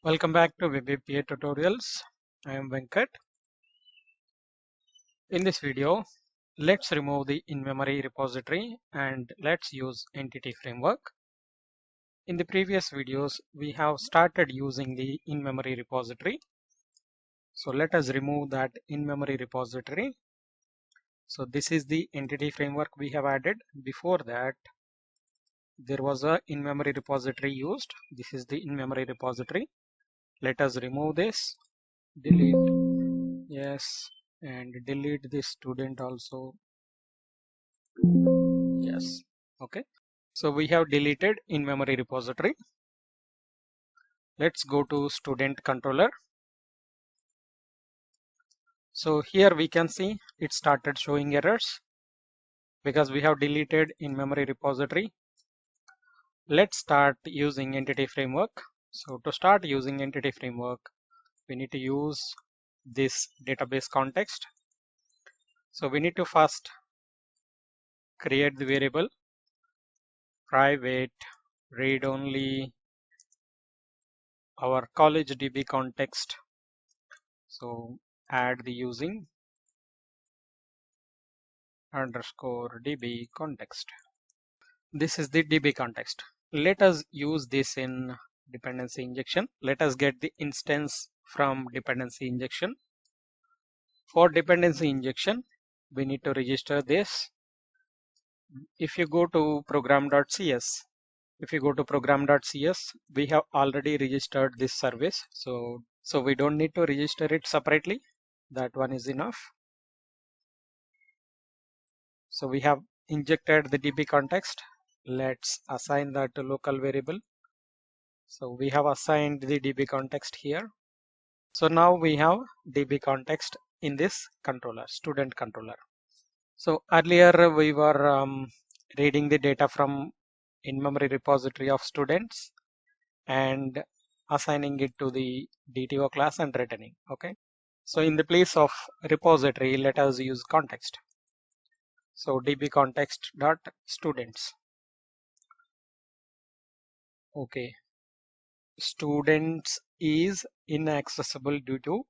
Welcome back to WebAPI tutorials. I am Venkat. In this video, let's remove the in-memory repository and let's use entity framework. In the previous videos, we have started using the in-memory repository. So let us remove that in-memory repository. So this is the entity framework we have added. Before that, there was a in-memory repository used. This is the in-memory repository. Let us remove this, delete, yes, and delete this student also. Yes. Okay. So we have deleted in-memory repository. Let's go to student controller. So here we can see it started showing errors because we have deleted in-memory repository. Let's start using entity framework. So to start using entity framework, we need to use this database context. So we need to first create the variable private read only our college DB context. So add the using underscore DB context. This is the DB context. Let us use this in dependency injection. Let us get the instance from dependency injection. For dependency injection, we need to register this. If you go to program.cs, we have already registered this service. So we don't need to register it separately. That one is enough. So we have injected the DB context. Let's assign that to local variable. So we have assigned the DB context here. So now we have DB context in this controller, student controller. So earlier we were reading the data from in-memory repository of students and assigning it to the DTO class and returning. Okay. So in the place of repository, let us use context. So DB context dot students. Okay. Students is inaccessible due to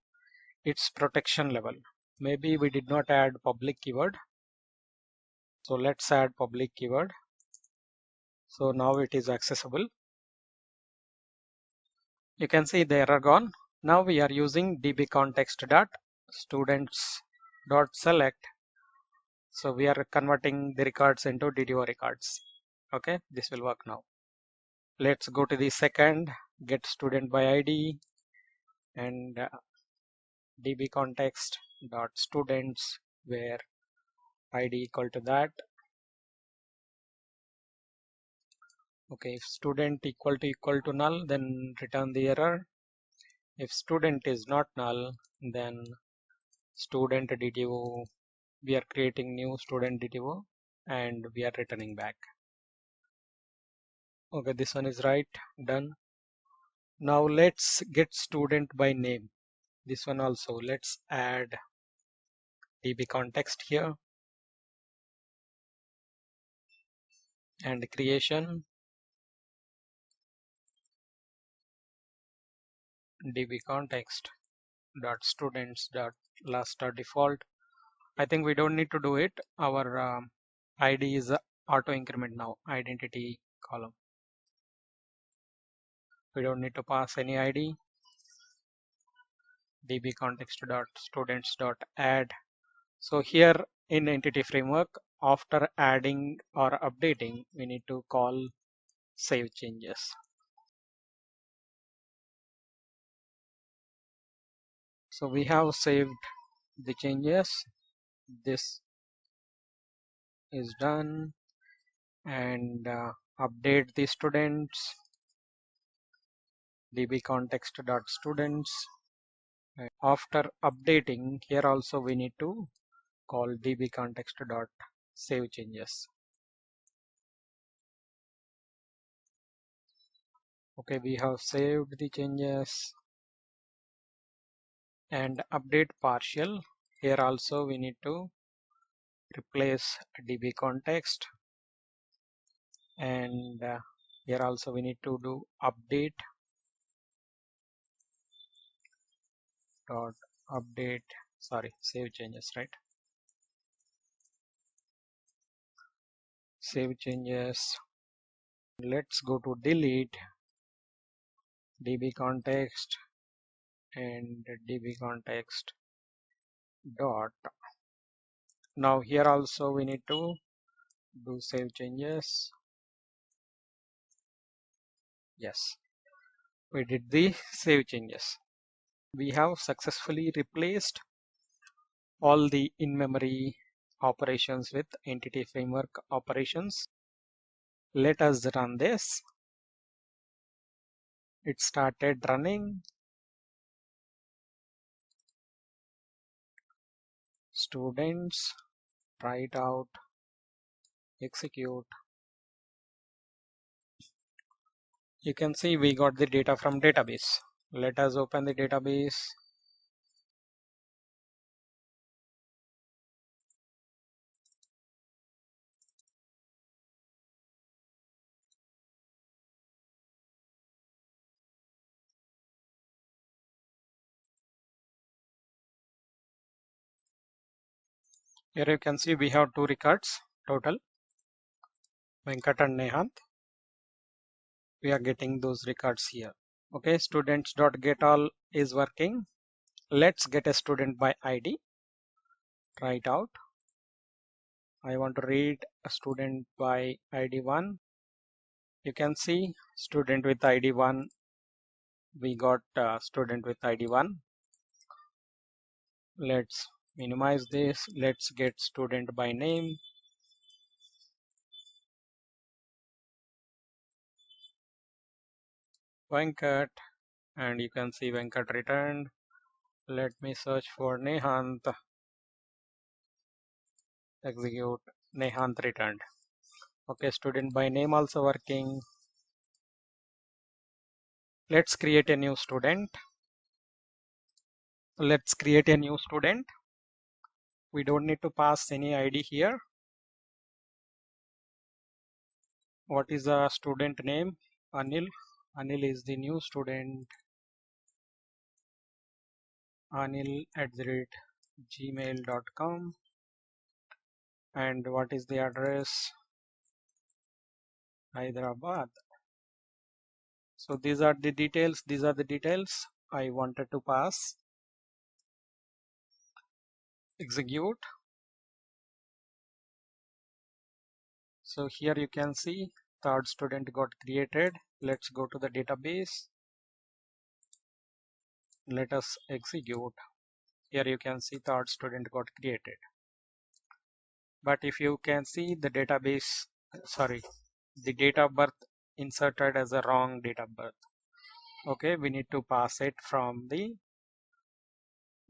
its protection level. Maybe we did not add public keyword. So let's add public keyword. So now it is accessible. You can see the error gone. Now we are using db context dot students dot select. So we are converting the records into DTO records. Okay, this will work now. Let's go to the second get student by ID and db context dot students where ID equal to that. Okay, if student equal to null, then return the error. If student is not null, then student DTO, we are creating new student DTO and we are returning back. Okay, this one is right, done. Now let's get student by name. This one also, let's add DB context here and creation DB context dot students dot last dot default. I think we don't need to do it. Our ID is auto increment now, identity column. We don't need to pass any ID. DB context dot students dot add. So here in entity framework, after adding or updating, we need to call save changes. So we have saved the changes. This is done and update the students db context dot students. After updating here also we need to call db context dot save changes. Okay, we have saved the changes and update partial. Here also we need to replace db context and here also we need to do update dot update, sorry, save changes, right? Save changes. Let's go to delete db context and db context dot. Now here also we need to do save changes. Yes, we did the save changes. We have successfully replaced all the in-memory operations with entity framework operations. Let us run this. It started running. Students, try it out, execute. You can see we got the data from database. Let us open the database. Here you can see we have 2 records total, Venkat and Nehant. We are getting those records here. Okay, students.getAll is working. Let's get a student by ID. Try it out. I want to read a student by ID 1. You can see student with ID 1. We got student with ID 1. Let's minimize this. Let's get student by name. Venkat, and you can see Venkat returned. Let me search for Nehant. Execute. Nehant returned. Okay, student by name also working. Let's create a new student. Let's create a new student. We don't need to pass any ID here. What is the student name? Anil. Anil is the new student. Anil@gmail.com. And what is the address? Hyderabad. So these are the details. These are the details I wanted to pass. Execute. So here you can see third student got created. Let's go to the database. Let us execute. Here you can see third student got created. But if you can see the database, sorry, the date of birth inserted as a wrong date of birth. Okay, we need to pass it from the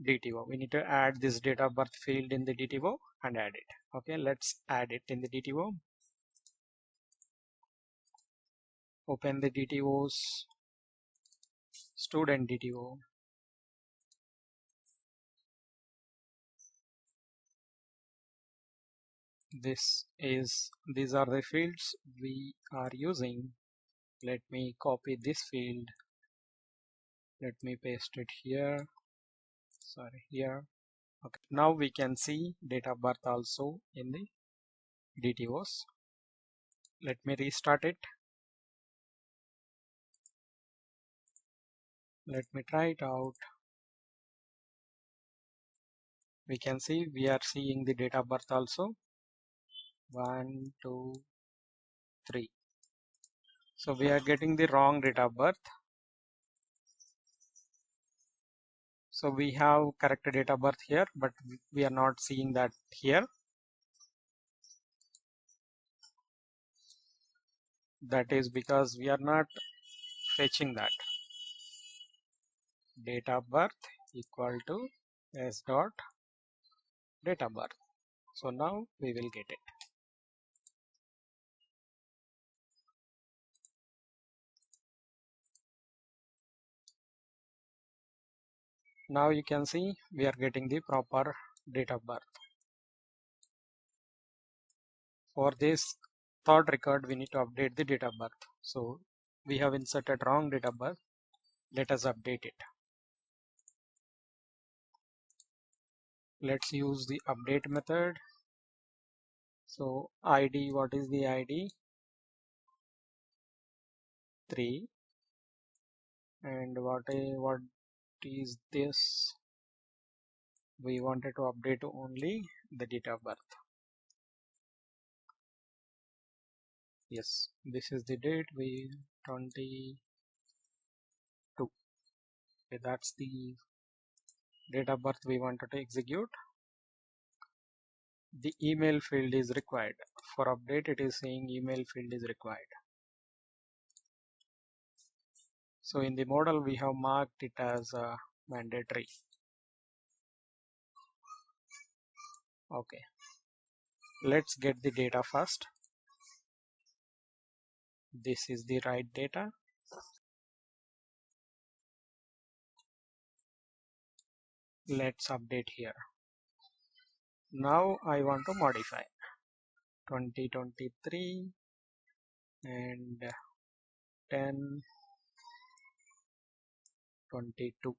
DTO. We need to add this date of birth field in the DTO and add it. Okay, let's add it in the DTO. Open the DTO's student DTO. These are the fields we are using. Let me copy this field. Let me paste it here. Sorry, here. Okay, now we can see date of birth also in the DTOs. Let me restart it. Let me try it out. We can see we are seeing the date of birth also. 1, 2, 3. So we are getting the wrong date of birth. So we have correct date of birth here, but we are not seeing that here. That is because we are not fetching that. Date of birth equal to s dot date of birth. So now we will get it. Now you can see we are getting the proper date of birth. For this third record, we need to update the date of birth. So we have inserted wrong date of birth. Let us update it. Let's use the update method. So ID, what is the ID? 3. And what is this? We wanted to update only the date of birth. Yes, this is the date, we 22. Okay, that's the date of birth we wanted to execute. The email field is required. For update, it is saying email field is required. So in the model, we have marked it as mandatory. Okay, let's get the data first. This is the right data. Let's update here. Now I want to modify 2023 and 10/22.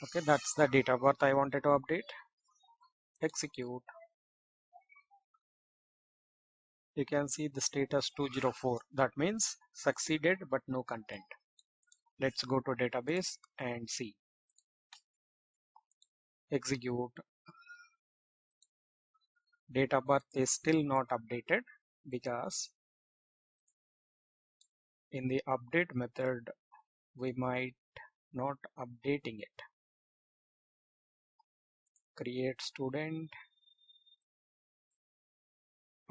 Okay, that's the date of birth I wanted to update. Execute. You can see the status 204. That means succeeded but no content. Let's go to database and see. Execute. Date of birth is still not updated because in the update method we might not updating it. Create student,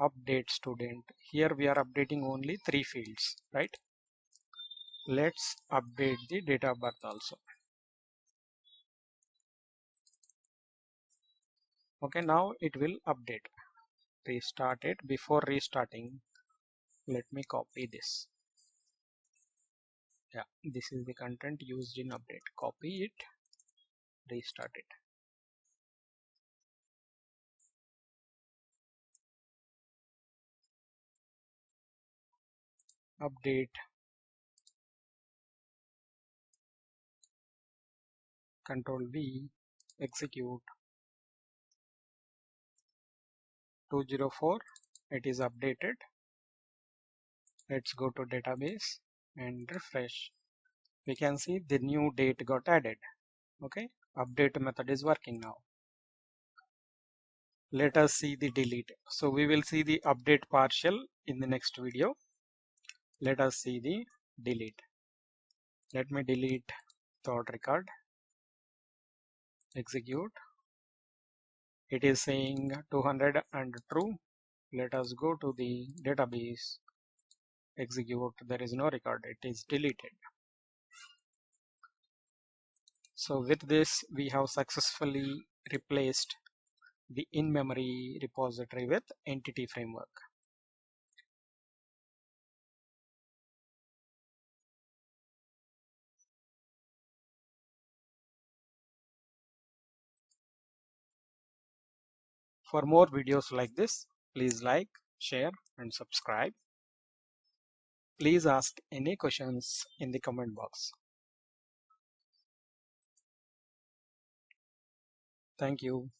update student. Here we are updating only 3 fields, right? Let's update the date of birth also. Okay, now it will update. Restart it. Before restarting, let me copy this. Yeah, this is the content used in update. Copy it, restart it. Update, Control V, execute. 204, it is updated. Let's go to database and refresh. We can see the new date got added. Okay, update method is working now. Let us see the delete. So we will see the update partial in the next video. Let us see the delete. Let me delete third record. Execute. It is saying 200 and true. Let us go to the database. Execute. There is no record. It is deleted. So with this, we have successfully replaced the in-memory repository with entity framework. For more videos like this, please like, share, and subscribe. Please ask any questions in the comment box. Thank you.